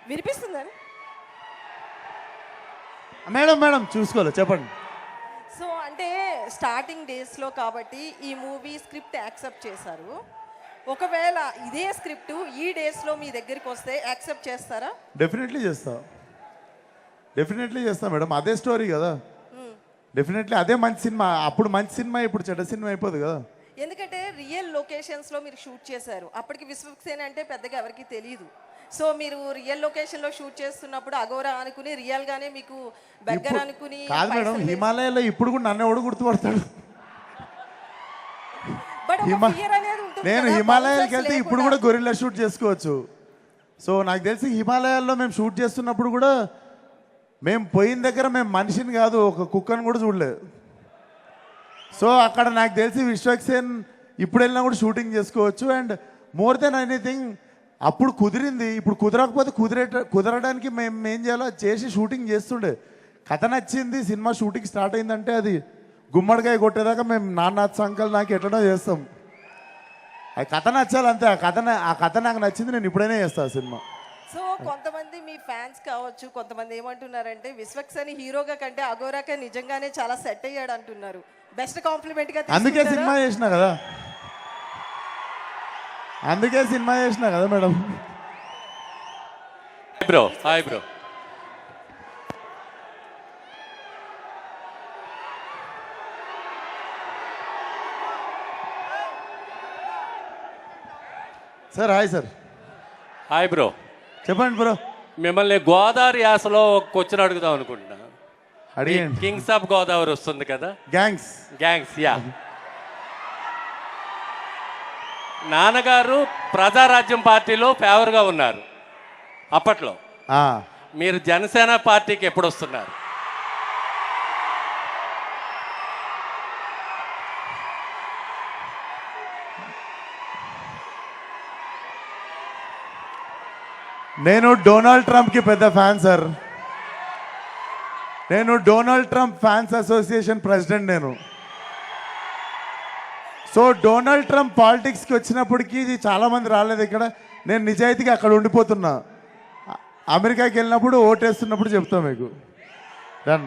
వినిపిస్తుందని madam madam చూసుకోవాలి చెప్పండి. So అంటే స్టార్టింగ్ డేస్లో కాబట్టి ఈ మూవీ స్క్రిప్ట్ యాక్సెప్ట్ చేశారు. ఒకవేళ ఇదే స్క్రిప్ట్ ఈ డేస్లో మీ దగ్గరికి వస్తే యాక్సెప్ట్ చేస్తారా? డెఫినెట్లీ చేస్తా మేడం. అదే స్టోరీ కదా, డెఫినెట్లీ అదే మంచి సినిమా. అప్పుడు మంచి సినిమా, ఇప్పుడు చెడ్డ సినిమా అయిపోదు కదా. ఎందుకంటే రియల్ లొకేషన్స్లో మీరు షూట్ చేశారు. అప్పటికి విశ్వక్సేన్ అంటే పెద్దగా ఎవరికి తెలియదు. సో మీరు రియల్ లొకేషన్లో షూట్ చేస్తున్నప్పుడు అఘోరా అనుకుని రియల్గానే మీకు బెగ్గర్ అనుకుని కాదు మేడం, హిమాలయాలో ఇప్పుడు కూడా నన్ను ఎవడు గుర్తుపడతాడు? బట్ ఫియర్ అనేది ఉంటుంది నేను కదా, హిమాలయాలకు bouncers వెళ్తే ఇప్పుడు లేకుండా. కూడా గొరిల్లా షూట్ చేసుకోవచ్చు. సో నాకు తెలిసి హిమాలయాల్లో మేము షూట్ చేస్తున్నప్పుడు కూడా మేము పోయిన దగ్గర మేము మనిషిని కాదు, ఒక కుక్కను కూడా చూడలేదు. సో అక్కడ నాకు తెలిసి విశ్వక్సేన్ ఇప్పుడు వెళ్ళినా కూడా షూటింగ్ చేసుకోవచ్చు. అండ్ మోర్ దెన్ ఎనీథింగ్ అప్పుడు కుదిరింది, ఇప్పుడు కుదరకపోతే కుదరడానికి మేము ఏం చేయాలో అది చేసి షూటింగ్ చేస్తుండే. కథ నచ్చింది, సినిమా షూటింగ్ స్టార్ట్ అయిందంటే అది గుమ్మడికాయ కొట్టేదాకా మేము నాన్న సంకల్ నాకు ఎట్లనో చేస్తాం. అది కథ నచ్చాలి అంతే. ఆ కథ నాకు నచ్చింది, నేను ఇప్పుడైనా చేస్తాను సినిమా. సో కొంతమంది మీ ఫ్యాన్స్ కావచ్చు, కొంతమంది ఏమంటున్నారంటే విశ్వక్సేన్ హీరోగా కంటే అఘోరాకే నిజంగానే చాలా సెట్ అయ్యాడు అంటున్నారు. బెస్ట్ కాంప్లిమెంట్ గా అందుకే సినిమా చేసిన కదా, madam. Hi bro. Sir hi sir. Hi bro. చెప్పండి బ్రో. మిమ్మల్ని గోదావరి యాసలో ఒక క్వశ్చన్ అడుగుదాం అనుకుంటున్నా. అడిగండి. కింగ్స్ ఆఫ్ గోదావరి వస్తుంది కదా, గ్యాంగ్స్ యా. నాన్నగారు ప్రజారాజ్యం పార్టీలో ఫేవర్గా ఉన్నారు అప్పట్లో. మీరు జనసేన పార్టీకి ఎప్పుడు వస్తున్నారు? నేను డొనాల్డ్ ట్రంప్కి పెద్ద ఫ్యాన్ సార్. నేను Donald Trump fans association president నేను. సో డొనాల్డ్ ట్రంప్ పాలిటిక్స్కి వచ్చినప్పటికీ చాలామంది రాలేదు ఇక్కడ. నేను నిజాయితీగా అక్కడ ఉండిపోతున్నా. అమెరికాకి వెళ్ళినప్పుడు ఓటేస్తున్నప్పుడు చెప్తా మీకు. డన్.